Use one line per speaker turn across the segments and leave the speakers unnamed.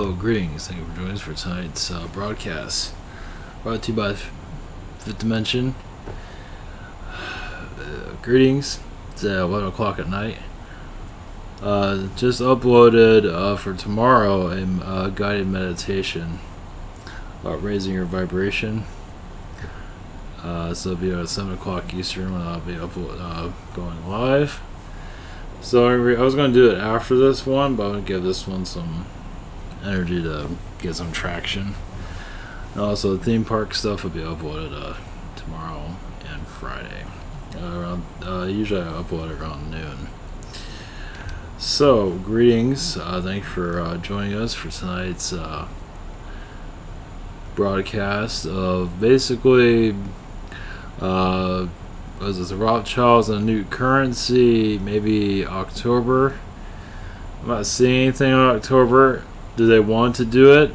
Hello, greetings. Thank you for joining us for tonight's broadcast. Brought to you by Fifth Dimension. Greetings. It's 11 o'clock at night. Just uploaded for tomorrow a guided meditation about raising your vibration. So it'll be at 7 o'clock Eastern when I'll be going live. So I was going to do it after this one, but I'm going to give this one some energy to get some traction. And also the theme park stuff will be uploaded tomorrow and Friday. Usually I upload it around noon. So greetings, thanks for joining us for tonight's broadcast of basically was it the Rothschilds and a new currency, maybe October. I'm not seeing anything on October. Do they want to do it?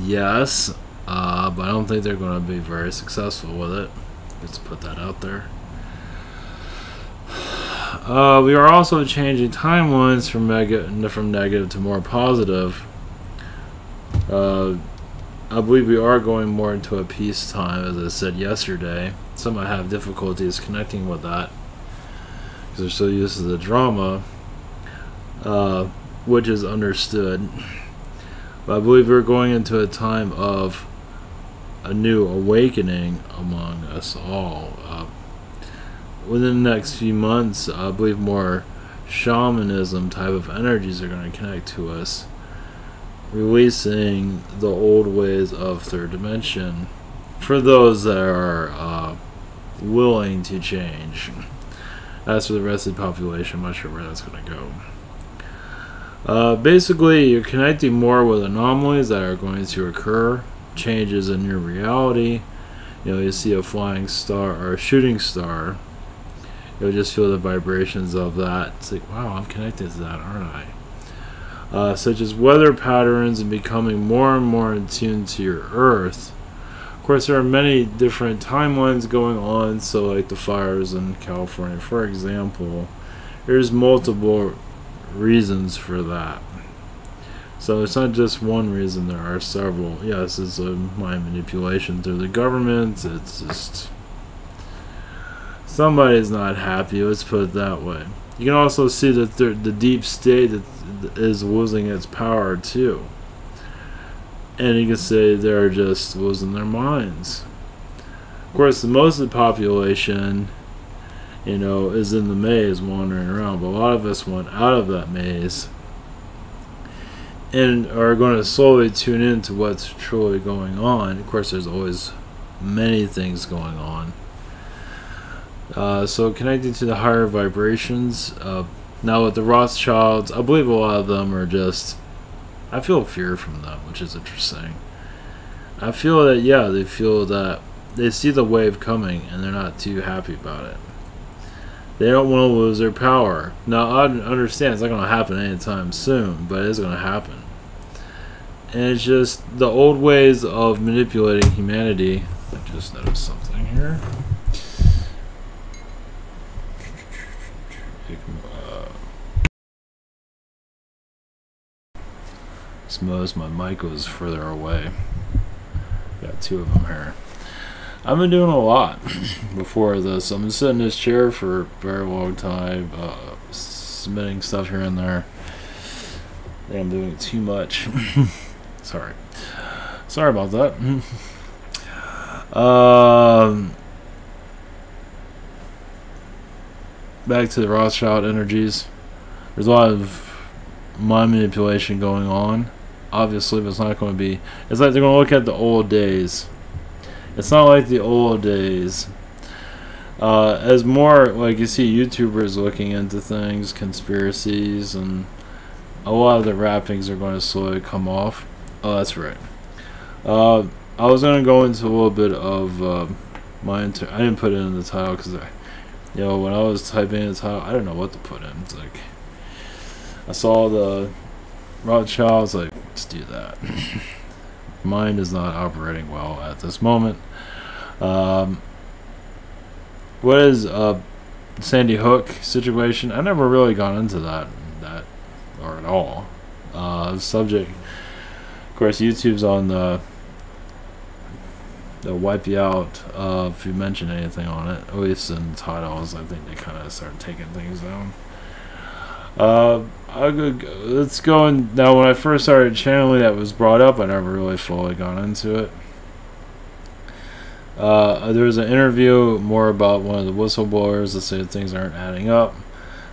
Yes, but I don't think they're going to be very successful with it. Just to put that out there. We are also changing timelines from negative to more positive. I believe we are going more into a peacetime, as I said yesterday. Some might have difficulties connecting with that because they're so used to the drama, which is understood. But I believe we're going into a time of a new awakening among us all. Within the next few months, I believe more shamanism type of energies are going to connect to us, releasing the old ways of third dimension for those that are willing to change. As for the rest of the population, I'm not sure where that's going to go. Basically, you're connecting more with anomalies that are going to occur, changes in your reality. You know, you see a flying star or a shooting star, you'll just feel the vibrations of that. It's like, wow, I'm connected to that, aren't I? Such as weather patterns and becoming more and more in tune to your Earth. Of course, there are many different timelines going on, so like the fires in California, for example, there's multiple reasons for that. So it's not just one reason, there are several. Yes, it's a mind manipulation through the government. It's just somebody's not happy, let's put it that way. You can also see that the deep state is losing its power too. And you can say they're just losing their minds. Of course, most of the population, you know, is in the maze wandering around, but a lot of us went out of that maze and are going to slowly tune into what's truly going on. Of course, there's always many things going on. So connecting to the higher vibrations. Now with the Rothschilds, I believe a lot of them are just, I feel fear from them, which is interesting. I feel that, yeah, they feel that they see the wave coming and they're not too happy about it. They don't want to lose their power. Now I understand it's not going to happen anytime soon, but it is going to happen. And it's just the old ways of manipulating humanity. I just noticed something here. Suppose my mic was further away. Got two of them here. I've been doing a lot before this. I've been sitting in this chair for a very long time, submitting stuff here and there. I think I'm doing too much. Sorry about that. Back to the Rothschild energies. There's a lot of mind manipulation going on. Obviously, but it's not going to be. It's like they're going to look at the old days. It's not like the old days. As more, like you see YouTubers looking into things, conspiracies, and a lot of the wrappings are going to slowly come off. Oh, that's right. I was going to go into a little bit of I didn't put it in the title because when I was typing in the title, I didn't know what to put in. It's like I saw the Rothschilds, like, let's do that. Mind is not operating well at this moment. What is Sandy Hook situation? I never really got into that or at all. Subject Of course, YouTube's on the they'll wipe you out if you mention anything on it. At least in the titles, I think they kind of start taking things down. Let's go now. When I first started channeling, that was brought up. I never really fully got into it. There was an interview more about one of the whistleblowers that said things aren't adding up.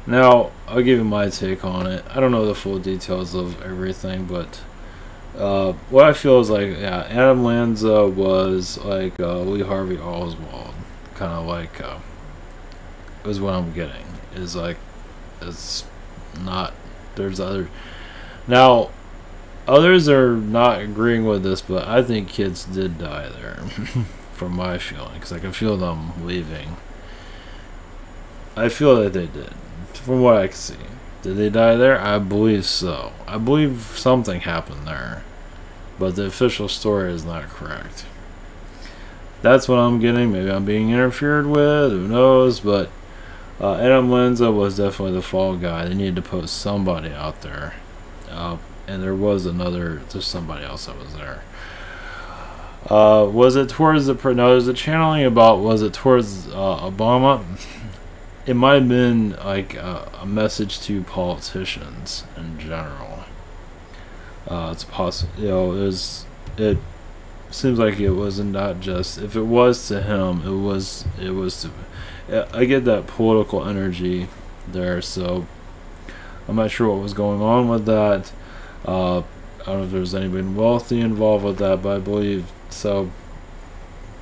Now, I'll give you my take on it. I don't know the full details of everything, but what I feel is like, yeah, Adam Lanza was like Lee Harvey Oswald, kind of like is what I'm getting. Is like, it's not. There's other. Now, others are not agreeing with this, but I think kids did die there, from my feeling, because I can feel them leaving. I feel that they did, from what I can see. Did they die there? I believe so. I believe something happened there, but the official story is not correct. That's what I'm getting. Maybe I'm being interfered with, who knows, but Adam Lanza was definitely the fall guy. They needed to put somebody out there, and there was there's somebody else that was there. Was it towards the, no, there's a channeling about, was it towards Obama? It might have been like a message to politicians in general. It's possible, you know, it seems like it wasn't, not just, if it was to him, it was to, I get that political energy there, so I'm not sure what was going on with that. I don't know if there's anybody wealthy involved with that, but I believe so.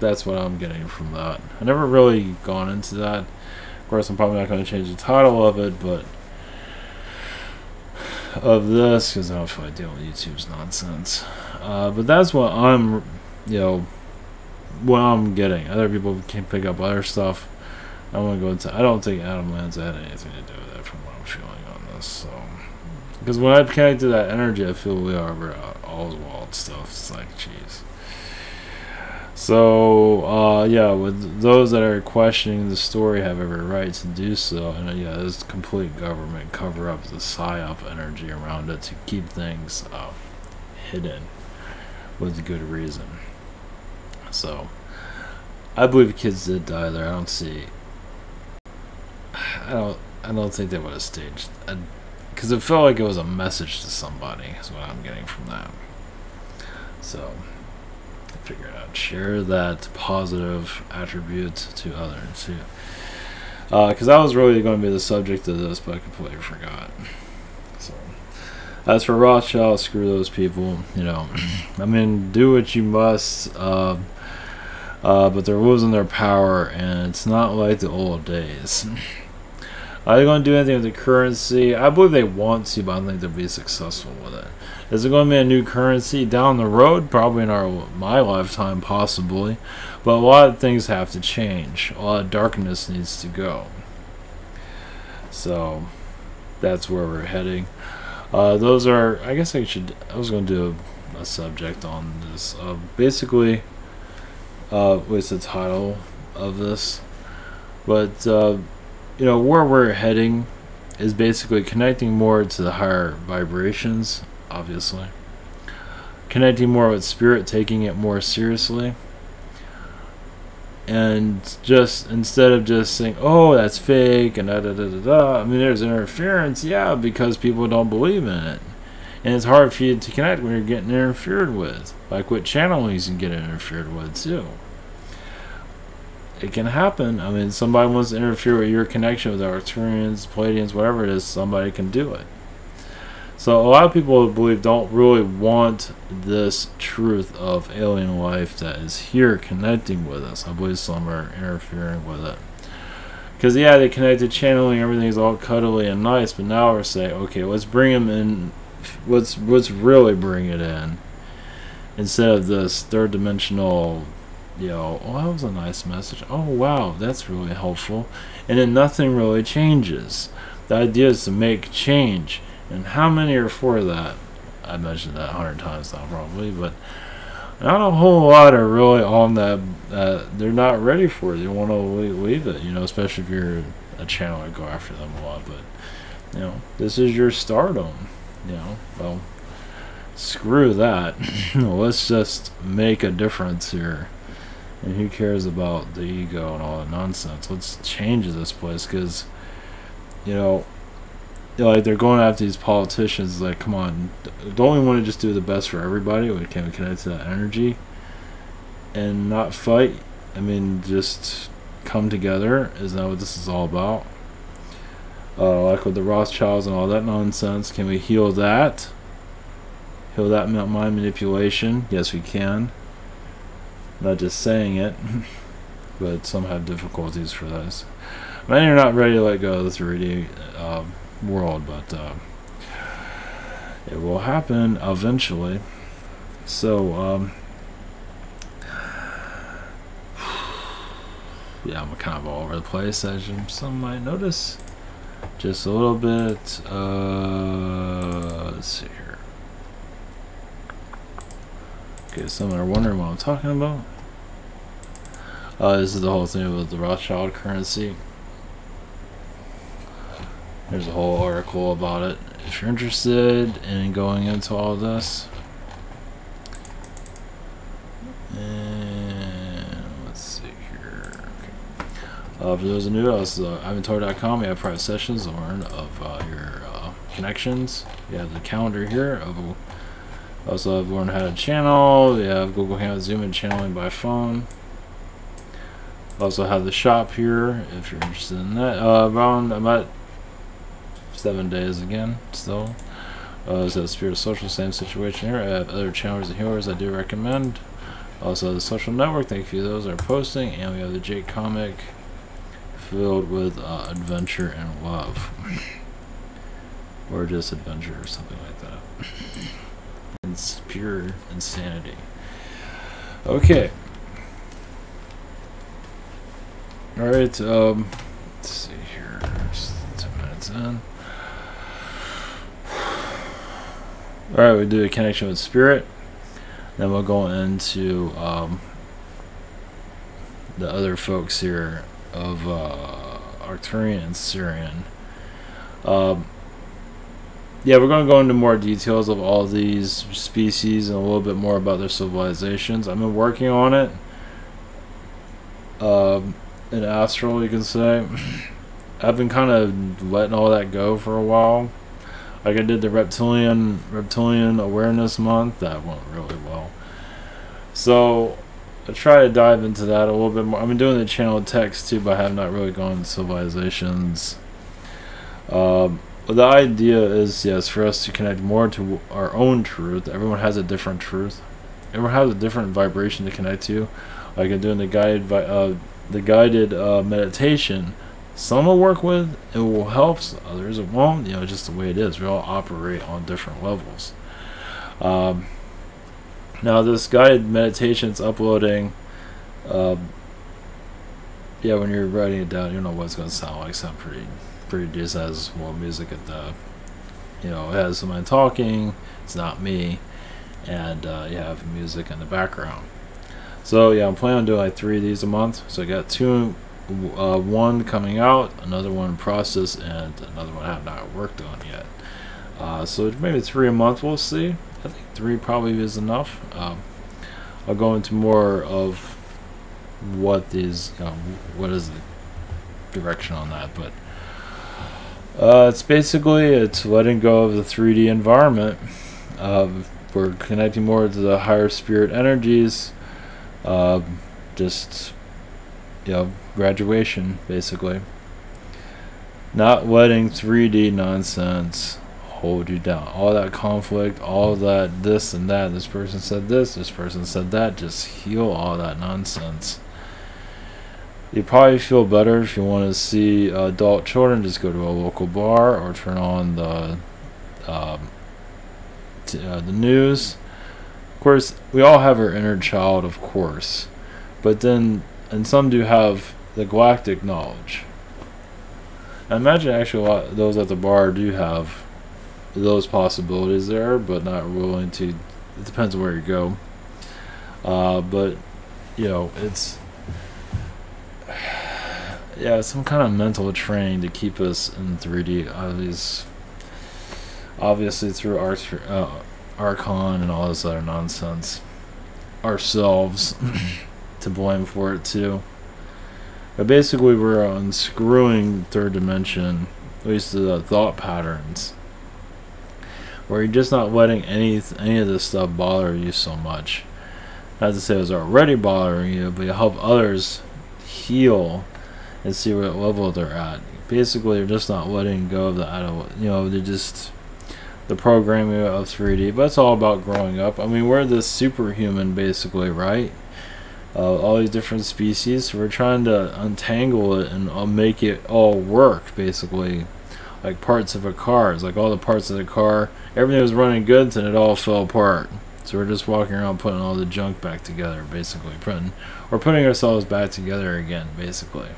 That's what I'm getting from that. I never really gone into that. Of course, I'm probably not going to change the title of it, but of this, because I don't feel like dealing with YouTube's nonsense. But that's what I'm, you know, what I'm getting. Other people can pick up other stuff. I want to go into. I don't think Adam Lanza had anything to do with that, from what I'm feeling on this. So, because when I connect to that energy, I feel we are Oswald stuff. It's like, jeez. So, yeah, with those that are questioning the story, have every right to do so. And yeah, there's complete government cover up, the psyop energy around it to keep things hidden with good reason. So, I believe kids did die there. I don't see. I don't think they would have staged, because it felt like it was a message to somebody. Is what I'm getting from that. So, I figured I'd share that positive attribute to others too. Because that was really going to be the subject of this, but I completely forgot. So, as for Rothschild, screw those people. You know, I mean, do what you must. But they're losing their power, and it's not like the old days. Are they going to do anything with the currency? I believe they want to, but I don't think they'll be successful with it. Is it going to be a new currency down the road? Probably in my lifetime, possibly. But a lot of things have to change. A lot of darkness needs to go. So, that's where we're heading. Those are, I guess I was going to do a subject on this. Basically, what's the title of this? But, you know, where we're heading is basically connecting more to the higher vibrations, obviously. Connecting more with spirit, taking it more seriously. And just, instead of just saying, oh, that's fake, and da-da-da-da-da. I mean, there's interference, yeah, because people don't believe in it. And it's hard for you to connect when you're getting interfered with. Like with channelings, you can get interfered with, too. It can happen. I mean, somebody wants to interfere with your connection with the Arcturians, Palladians, whatever it is, somebody can do it. So a lot of people, I believe, don't really want this truth of alien life that is here connecting with us. I believe some are interfering with it. Because, yeah, they connected channeling, everything's all cuddly and nice, but now we're saying, okay, let's bring them in, let's really bring it in. Instead of this third dimensional, you know, oh, that was a nice message. Oh, wow, that's really helpful. And then nothing really changes. The idea is to make change. And how many are for that? I mentioned that 100 times now, probably, but not a whole lot are really on that. They're not ready for it. They want to leave it, you know, especially if you're a channel and go after them a lot. But, you know, this is your stardom, you know. Well, screw that. Let's just make a difference here. And who cares about the ego and all that nonsense? Let's change this place, because, you know, like, they're going after these politicians. Like, come on, don't we want to just do the best for everybody? Can we connect to that energy and not fight? I mean, just come together. Isn't that what this is all about? Like with the Rothschilds and all that nonsense, can we heal that? Heal that mind manipulation? Yes, we can. Not just saying it, but some have difficulties for this. Many are not ready to let go of the 3D world, but it will happen eventually. So, yeah, I'm kind of all over the place, as some might notice. Just a little bit. Let's see here. Okay, some are wondering what I'm talking about. This is the whole thing with the Rothschild currency. There's a whole article about it if you're interested in going into all this. And let's see here. Okay. For those who new, it's ivantor.com. We have private sessions to learn of your connections. We have the calendar here. Also have learned how to channel. We have Google Hangout, Zoom, and channeling by phone. Also have the shop here if you're interested in that. Around about 7 days again still. So Spirit Social, same situation here. I have other channels and healers I do recommend. Also the social network, thank you, those are posting. And we have the Jake comic filled with adventure and love. Or just adventure or something like that. It's pure insanity. Okay. Alright, let's see here. Just 10 minutes in. Alright, we do a connection with spirit. Then we'll go into the other folks here of Arcturian and Syrian. Yeah, we're going to go into more details of all these species and a little bit more about their civilizations. I've been working on it. In astral, you can say. I've been kind of letting all that go for a while. Like I did the reptilian awareness month. That went really well. So I try to dive into that a little bit more. I've been doing the channel text too, but I have not really gone into civilizations. The idea is, yes, for us to connect more to our own truth. Everyone has a different truth. Everyone has a different vibration to connect to. Like I'm doing the guided meditation. Some will work with, it will help, others it won't. You know, just the way it is. We all operate on different levels. Now this guided meditation is uploading. Yeah, when you're writing it down, you know what it's going to sound like. Sound pretty decent. Has more music at the, you know, it has someone talking. It's not me, and you have music in the background. So yeah, I'm planning on doing like 3 of these a month. So I got one coming out, another one in process, and another one I have not worked on yet. So maybe 3 a month. We'll see. I think 3 probably is enough. I'll go into more of what these, what is the direction on that, but it's basically letting go of the 3D environment. We're connecting more to the higher spirit energies. Just, you know, graduation basically. Not letting 3D nonsense hold you down. All that conflict, all that this and that. This person said this person said that. Just heal all that nonsense. You probably feel better if you want to see adult children. Just go to a local bar or turn on the news. Of course, we all have our inner child, of course, but then, and some do have the galactic knowledge. I imagine actually a lot of those at the bar do have those possibilities there, but not willing to. It depends on where you go. But you know, it's. Yeah, some kind of mental training to keep us in 3D. Obviously through Archon and all this other nonsense. Ourselves to blame for it too. But basically we're unscrewing third dimension, at least the thought patterns, where you're just not letting any of this stuff bother you so much. Not to say it was already bothering you, but you help others heal and see what level they're at. Basically, you're just not letting go of they're just the programming of 3D. But it's all about growing up. I mean, we're this superhuman, basically, right? All these different species. So we're trying to untangle it and make it all work, basically. Like parts of a car. It's like all the parts of the car. Everything was running good, and it all fell apart. So we're just walking around putting all the junk back together, basically. Putting ourselves back together again, basically.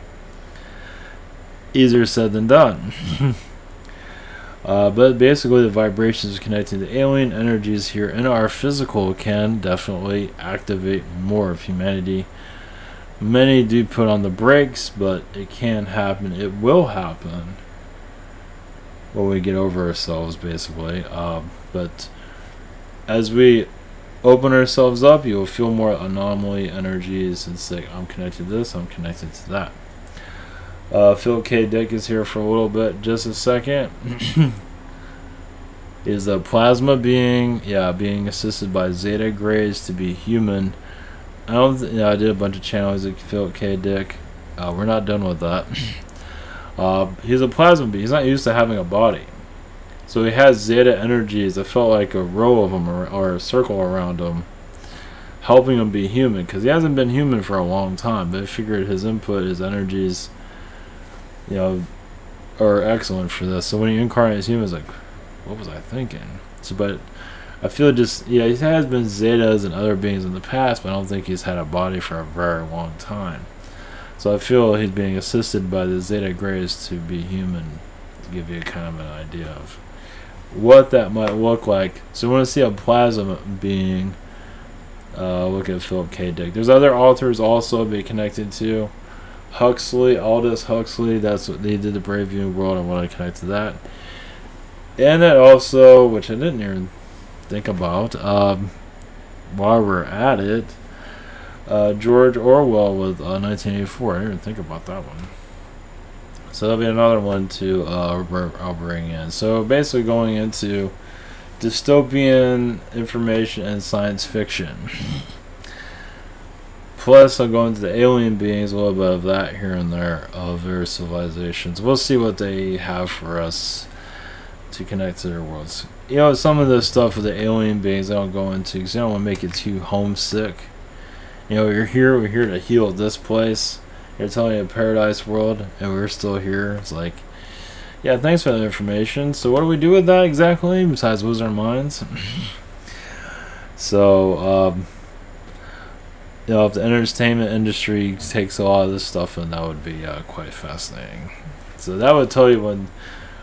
Easier said than done. But basically the vibrations connecting to alien energies here in our physical can definitely activate more of humanity. Many do put on the brakes, but it can happen. It will happen when we get over ourselves, basically. But as we open ourselves up, you will feel more anomaly energies and say, I'm connected to this, I'm connected to that. Phil K. Dick is here for a little bit. Just a second. Is a plasma being, being assisted by Zeta Grays to be human. I did a bunch of channels with Phil K. Dick. We're not done with that. He's a plasma being. He's not used to having a body. So he has Zeta energies. I felt like a row of them or a circle around him, helping him be human. Because he hasn't been human for a long time. But I figured his input, his energies, are excellent for this. So when he incarnates as human, it's like, what was I thinking? So, but I feel he has been Zetas and other beings in the past, but I don't think he's had a body for a very long time. So I feel he's being assisted by the Zeta Grays to be human, to give you kind of an idea of what that might look like. So when I see a plasma being, look at Philip K. Dick. There's other authors also be connected to. Huxley, Aldous Huxley, that's what they did, the Brave New World. I want to connect to that. And then also, which I didn't even think about, while we're at it, George Orwell with 1984. I didn't even think about that one. So that'll be another one to I'll bring in. So basically going into dystopian information and science fiction. Plus, I'll go into the alien beings, a little bit of that here and there, of various civilizations. We'll see what they have for us to connect to their worlds. Some of this stuff with the alien beings I don't go into because I don't want to make it too homesick. We're here to heal this place. You're telling me a paradise world, and we're still here. It's like, yeah, thanks for that information. So what do we do with that exactly, besides lose our minds? So, if the entertainment industry takes a lot of this stuff in, that would be quite fascinating. So that would tell you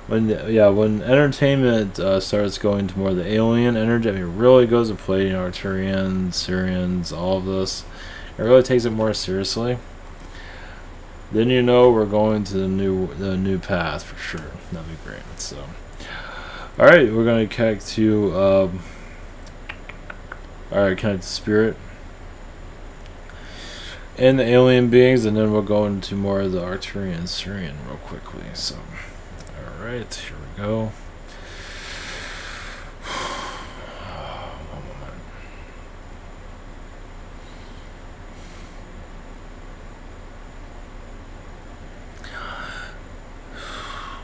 when entertainment starts going to more of the alien energy. I mean, it really goes to play, Arcturian, Syrians, all of this. It really takes it more seriously. Then we're going to the new path for sure. That'd be great. So, all right, we're gonna connect to connect to spirit and the alien beings, and then we'll go into more of the Arcturian Syrian real quickly. So, all right, here we go. One moment.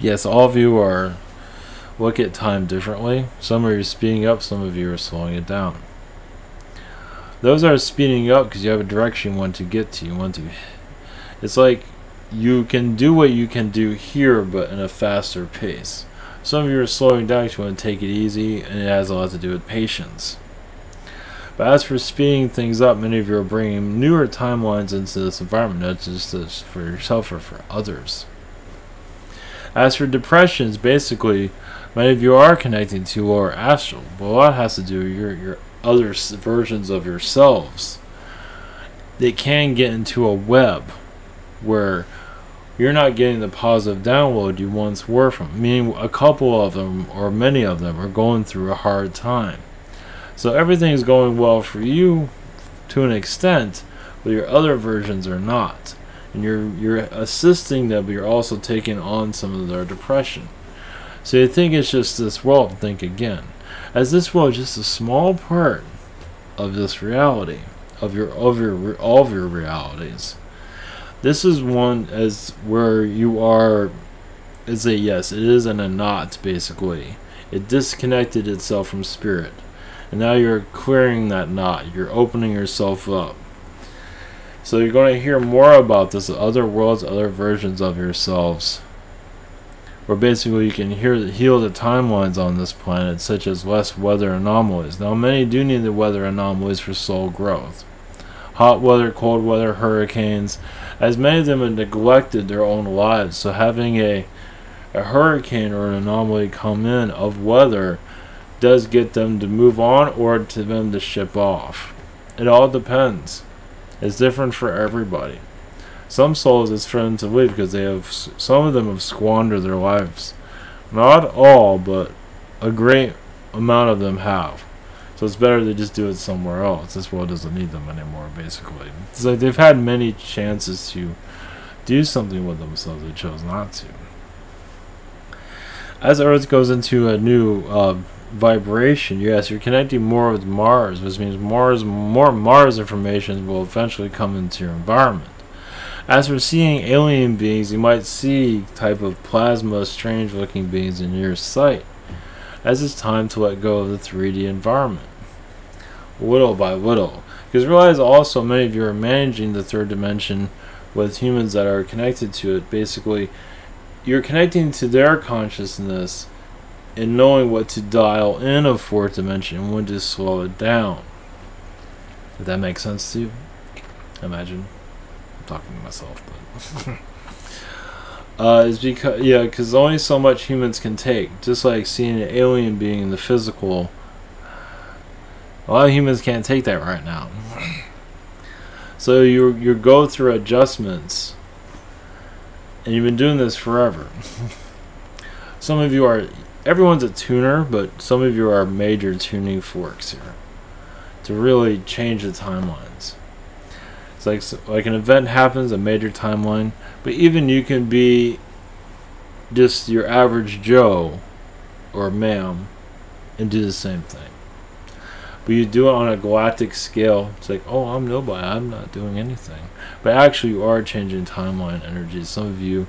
Yes, all of you look at time differently. Some of you are speeding up, some of you are slowing it down. Those are speeding up because you have a direction you want to get to. It's like you can do what you can do here, but in a faster pace. Some of you are slowing down because you want to take it easy, and it has a lot to do with patience. But as for speeding things up, many of you are bringing newer timelines into this environment, not just for yourself or for others. As for depressions, basically, many of you are connecting to lower astral, but a lot has to do with your other versions of yourselves. They can get into a web where you're not getting the positive download you once were from. Meaning a couple of them, or many of them, are going through a hard time. So everything is going well for you to an extent, but your other versions are not. And you're assisting them, but you're also taking on some of their depression. So you think it's just this world. Think again. As this world is just a small part of this reality, of all of your realities. This is one as where you are is a yes, it is and a not, basically. It disconnected itself from spirit. And now you're clearing that knot. You're opening yourself up. So you're going to hear more about this other worlds, other versions of yourselves. Where basically you can heal the timelines on this planet, such as less weather anomalies. Now many do need the weather anomalies for soul growth. Hot weather, cold weather, hurricanes, as many of them have neglected their own lives. So having a hurricane or an anomaly come in of weather does get them to move on or to them to ship off. It all depends. It's different for everybody. Some souls it's for them to leave because some of them have squandered their lives. Not all, but a great amount of them have. So it's better to just do it somewhere else. This world doesn't need them anymore, basically. It's like they've had many chances to do something with themselves. They chose not to. As Earth goes into a new vibration, yes, you're connecting more with Mars, which means more Mars information will eventually come into your environment. As for seeing alien beings, you might see type of plasma, strange looking beings in your sight, as it's time to let go of the 3D environment, little by little. Because realize also many of you are managing the third dimension with humans that are connected to it. Basically, you're connecting to their consciousness and knowing what to dial in of fourth dimension and when to slow it down. If that makes sense to you? Imagine. I'm talking to myself, but it's because only so much humans can take. Just like seeing an alien being in the physical, a lot of humans can't take that right now. So you go through adjustments, and you've been doing this forever. Some of you are, everyone's a tuner, but some of you are major tuning forks here to really change the timelines. It's like an event happens, a major timeline, but even you can be just your average Joe or ma'am and do the same thing. But you do it on a galactic scale. It's like, oh, I'm nobody, I'm not doing anything. But actually you are changing timeline energies. Some of you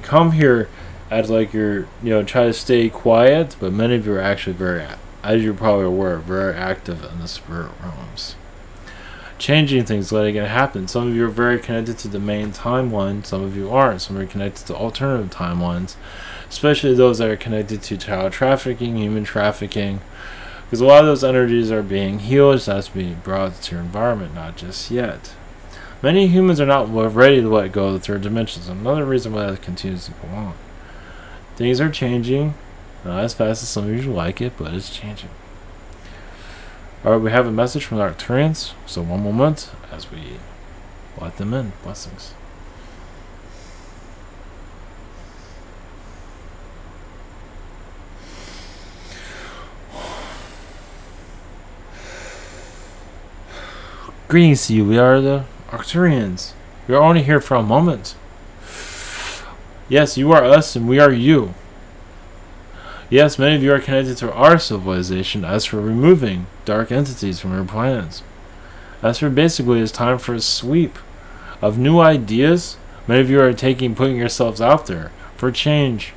come here as like you're, try to stay quiet, but many of you are actually very, as you're probably aware, very active in the spirit realms. Changing things, letting it happen. Some of you are very connected to the main timeline, some of you aren't. Some are connected to alternative timelines, especially those that are connected to child trafficking, human trafficking, because a lot of those energies are being healed. So that's being brought to your environment, not just yet. Many humans are not ready to let go of the third dimensions. Another reason why that continues to go on. Things are changing, not as fast as some of you like it, but it's changing. Alright, we have a message from the Arcturians, so one moment as we let them in. Blessings. Greetings to you, we are the Arcturians. We are only here for a moment. Yes, you are us and we are you. Yes, many of you are connected to our civilization. As for removing dark entities from your planets. As for basically it's time for a sweep of new ideas. Many of you are putting yourselves out there for change.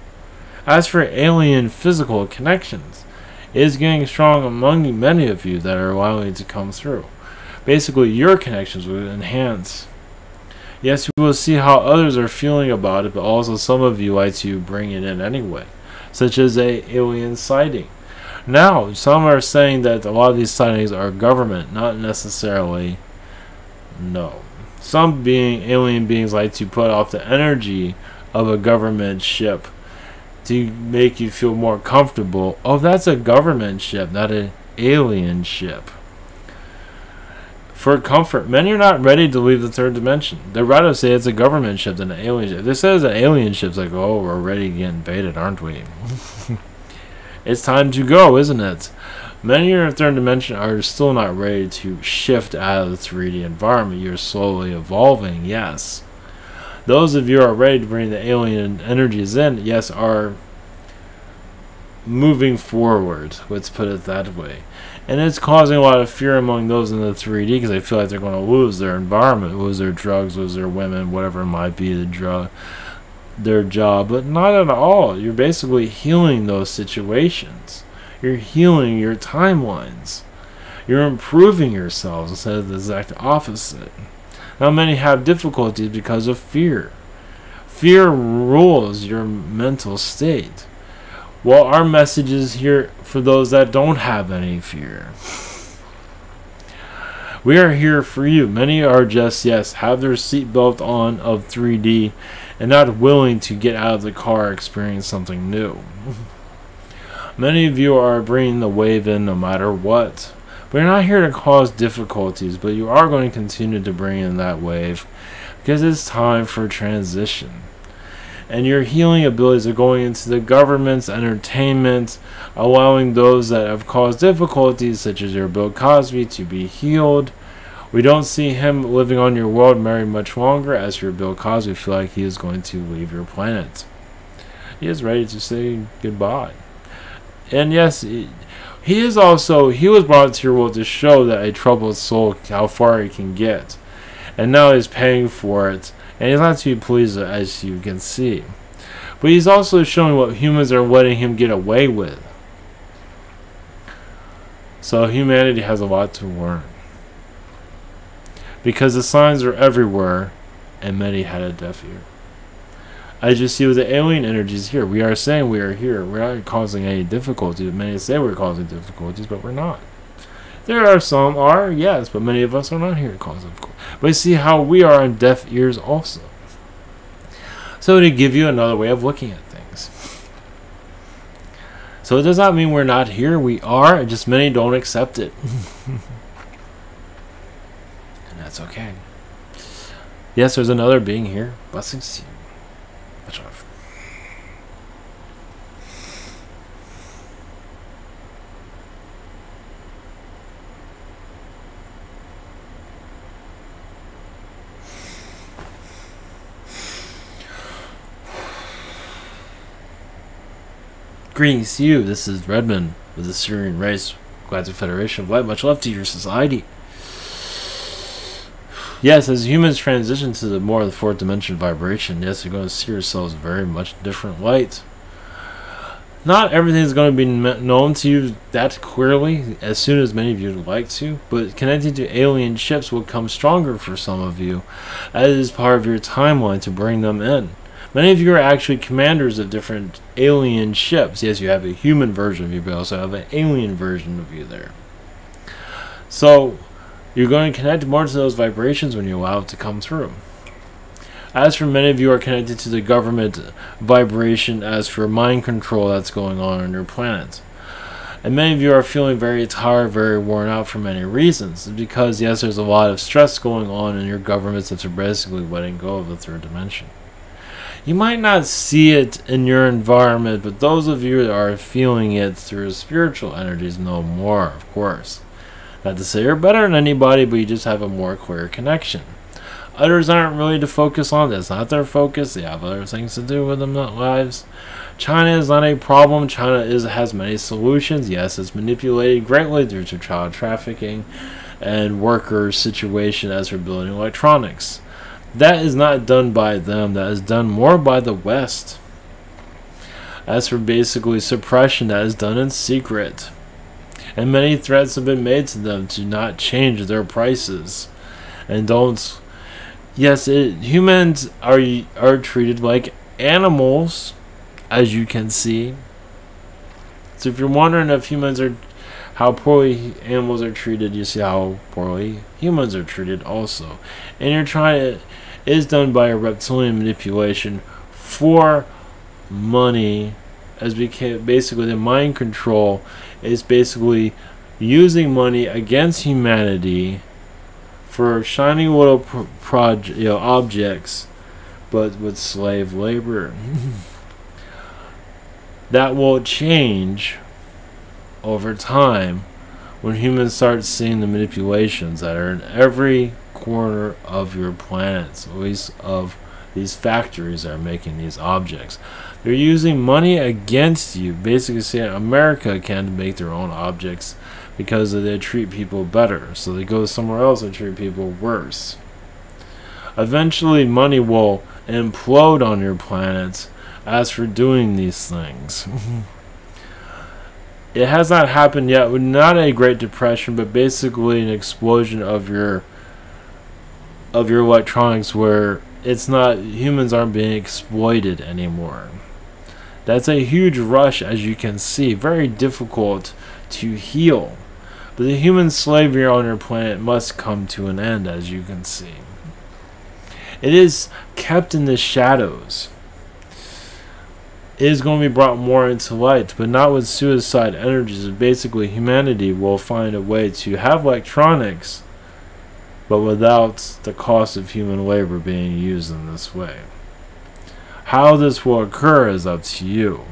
As for alien physical connections, it is getting strong among many of you that are allowing it to come through. Basically, your connections will enhance. Yes, you will see how others are feeling about it, but also some of you like to bring it in anyway, such as a alien sighting. Now, some are saying that a lot of these sightings are government, not necessarily. No. Some alien beings like to put off the energy of a government ship to make you feel more comfortable. Oh, that's a government ship, not an alien ship. For comfort, many are not ready to leave the third dimension. They'd rather say it's a government ship than an alien ship. If they say it's an alien ship, it's like, oh, we're ready to get invaded, aren't we? It's time to go, isn't it? Many in your third dimension are still not ready to shift out of the 3D environment. You're slowly evolving, yes. Those of you who are ready to bring the alien energies in, yes, are moving forward, let's put it that way. And it's causing a lot of fear among those in the 3D because they feel like they're going to lose their environment, lose their drugs, lose their women, whatever it might be, their job. But not at all. You're basically healing those situations. You're healing your timelines. You're improving yourselves instead of the exact opposite. Now many have difficulties because of fear. Fear rules your mental state. Well, our message is here for those that don't have any fear. We are here for you. Many are just, yes, have their seatbelt on of 3D and not willing to get out of the car, experience something new. Many of you are bringing the wave in no matter what. But you're not here to cause difficulties, but you are going to continue to bring in that wave because it's time for transition. And your healing abilities are going into the government's entertainment, allowing those that have caused difficulties, such as your Bill Cosby, to be healed. We don't see him living on your world very much longer, as your Bill Cosby feel like he is going to leave your planet. He is ready to say goodbye. And yes, he was brought to your world to show that a troubled soul, how far he can get. And now he's paying for it. And he's not too pleased, as you can see. But he's also showing what humans are letting him get away with. So humanity has a lot to learn. Because the signs are everywhere, and many had a deaf ear. As you see with the alien energies here, we are saying we are here. We're not causing any difficulties. Many say we're causing difficulties, but we're not. There are some are, yes, but many of us are not here to cause difficulty. But you see how we are on deaf ears also. So to give you another way of looking at things. So it does not mean we're not here. We are, just many don't accept it. And that's okay. Yes, there's another being here. Blessings to you. Much love. Greetings to you. This is Redmond with the Syrian race. Galactic Federation of Light. Much love to your society. Yes, as humans transition to the more of the fourth dimension vibration, yes, you're going to see yourselves very much different light. Not everything is going to be known to you that clearly as soon as many of you would like to, but connecting to alien ships will come stronger for some of you, as it is part of your timeline to bring them in. Many of you are actually commanders of different alien ships. Yes, you have a human version of you, but also have an alien version of you there. So, you're going to connect more to those vibrations when you allow it to come through. As for many of you are connected to the government vibration, as for mind control that's going on your planet. And many of you are feeling very tired, very worn out for many reasons. Because, yes, there's a lot of stress going on in your governments that are basically letting go of the third dimension. You might not see it in your environment, but those of you that are feeling it through spiritual energies know more, of course. Not to say you're better than anybody, but you just have a more clear connection. Others aren't really to focus on. That's not their focus. They have other things to do with them, not lives. China is not a problem. China has many solutions. Yes, it's manipulated greatly due to child trafficking and worker situation as for building electronics. That is not done by them. That is done more by the West. As for basically suppression, that is done in secret. And many threats have been made to them to not change their prices. And don't... Yes, humans are treated like animals, as you can see. So if you're wondering if humans are... how poorly animals are treated, you see how poorly humans are treated also. And you're trying to... It is done by a reptilian manipulation for money, as basically the mind control is basically using money against humanity for shiny little objects, but with slave labor. That will change over time, when humans start seeing the manipulations that are in every corner of your planet, at least of these factories that are making these objects. They're using money against you, basically saying America can't make their own objects because they treat people better, so they go somewhere else and treat people worse. Eventually money will implode on your planet as for doing these things. It has not happened yet, not a Great Depression, but basically an explosion of your electronics where it's not, humans aren't being exploited anymore. That's a huge rush, as you can see, very difficult to heal. But the human slavery on your planet must come to an end, as you can see. It is kept in the shadows. It is going to be brought more into light, but not with suicide energies. Basically, humanity will find a way to have electronics, but without the cost of human labor being used in this way. How this will occur is up to you,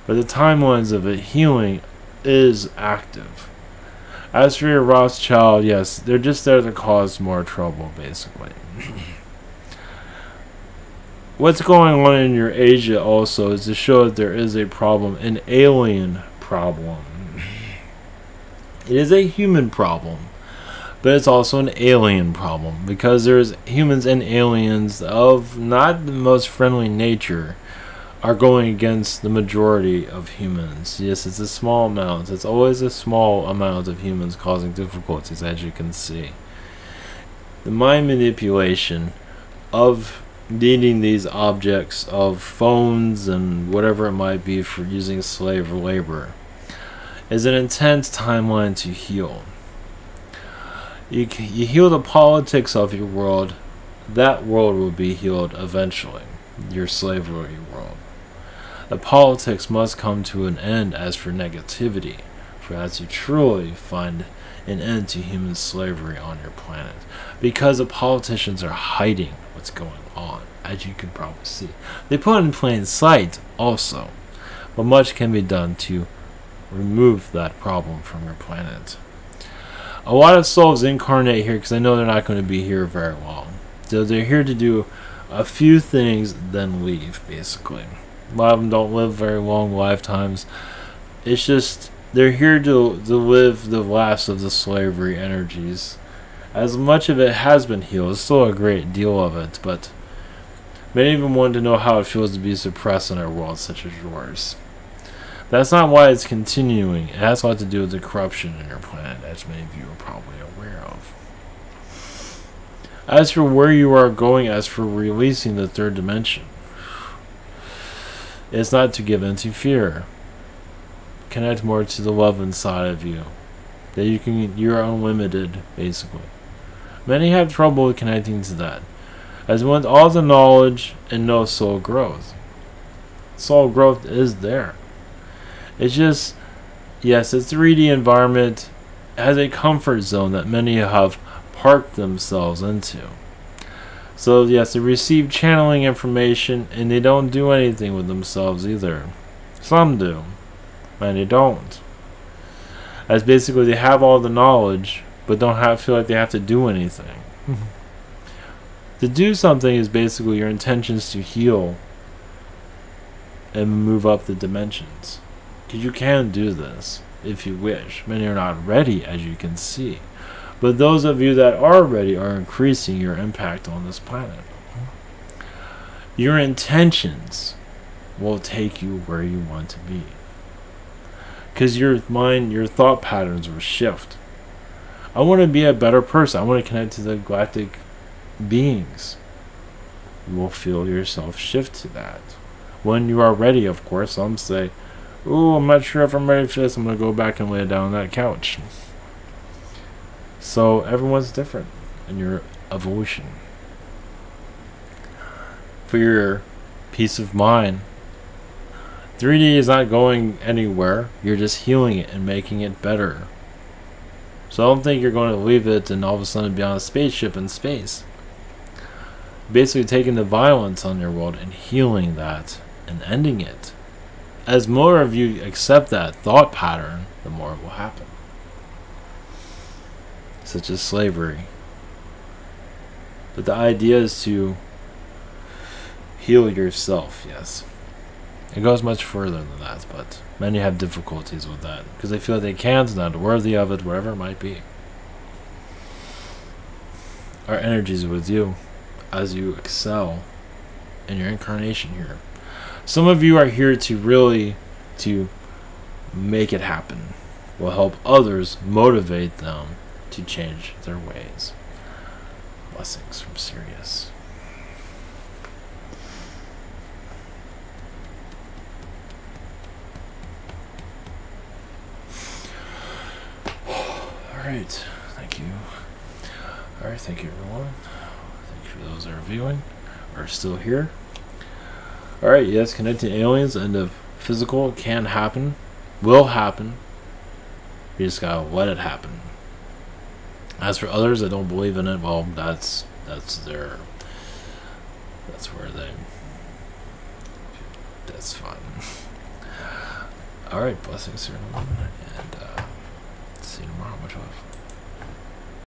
but the timelines of it healing is active. As for your Rothschild, yes, they're just there to cause more trouble, basically. What's going on in your Asia also is to show that there is a problem, an alien problem. It is a human problem, but it's also an alien problem, because there's humans and aliens of not the most friendly nature are going against the majority of humans. Yes, it's a small amount. It's always a small amount of humans causing difficulties, as you can see. The mind manipulation of needing these objects of phones and whatever it might be for using slave labor is an intense timeline to heal. You heal the politics of your world, that world will be healed eventually, your slavery world. The politics must come to an end as for negativity, for as to truly find an end to human slavery on your planet. Because the politicians are hiding what's going on, as you can probably see. They put it in plain sight also, but much can be done to remove that problem from your planet. A lot of souls incarnate here because I know they're not going to be here very long. So they're here to do a few things, then leave, basically. A lot of them don't live very long lifetimes. It's just, they're here to live the last of the slavery energies. As much of it has been healed, there's still a great deal of it, but many of them want to know how it feels to be suppressed in a world such as yours. That's not why it's continuing. It has a lot to do with the corruption in your planet, as many of you are probably aware of. As for where you are going, as for releasing the third dimension, it's not to give in to fear. Connect more to the love inside of you. That you're unlimited, basically. Many have trouble with connecting to that, as with all the knowledge and no soul growth. Soul growth is there. It's just, yes, a 3D environment has a comfort zone that many have parked themselves into. So yes, they receive channeling information and they don't do anything with themselves either. Some do, and they don't. As basically they have all the knowledge, but don't feel like they have to do anything. To do something is basically your intentions to heal and move up the dimensions. Because you can do this if you wish. Many are not ready, as you can see. But those of you that are ready are increasing your impact on this planet. Your intentions will take you where you want to be. Because your mind, your thought patterns will shift. I want to be a better person. I want to connect to the galactic beings. You will feel yourself shift to that. When you are ready, of course. Some say, "Ooh, I'm not sure if I'm ready for this. I'm going to go back and lay down on that couch." So everyone's different in your evolution. For your peace of mind, 3D is not going anywhere. You're just healing it and making it better. So I don't think you're going to leave it and all of a sudden be on a spaceship in space. Basically taking the violence on your world and healing that and ending it. as more of you accept that thought pattern, the more it will happen. Such as slavery. But the idea is to heal yourself, yes. It goes much further than that, but many have difficulties with that because they feel they can't, not worthy of it, whatever it might be. Our energies with you as you excel in your incarnation here. Some of you are here to really to make it happen. Will help others, motivate them to change their ways. Blessings from Sirius. Alright, thank you. Alright, thank you everyone. Thank you for those that are viewing, are still here. Alright, yes, connecting aliens and the physical can happen, will happen. You just gotta let it happen. As for others that don't believe in it, well, that's their, that's where they, that's fine. Alright, blessings everyone, and see you tomorrow. Much love.